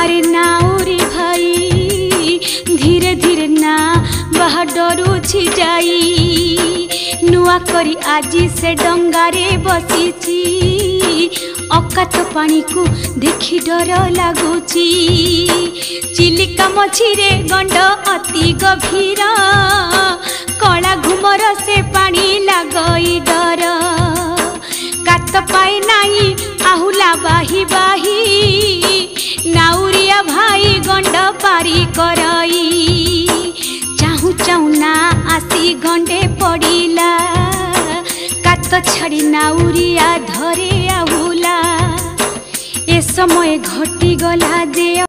आरे नाउरी भाई धीरे धीरे ना बाहा डरुछि जाई नुआ करी आजी से डंगारे बसीची अकात पानी को देखी डर लगुची चिलिका मझिरे गंड अति गभीर कला घुमर से पानी लगई डर कात पाए नाई आहुला बाही बाही नाउरिया भाई गंड पारी करई चाहू चाहू ना आसी गंडे पड़िला कात छाड़ी नाउरिया धरे आहुला ए समय घटी गला जे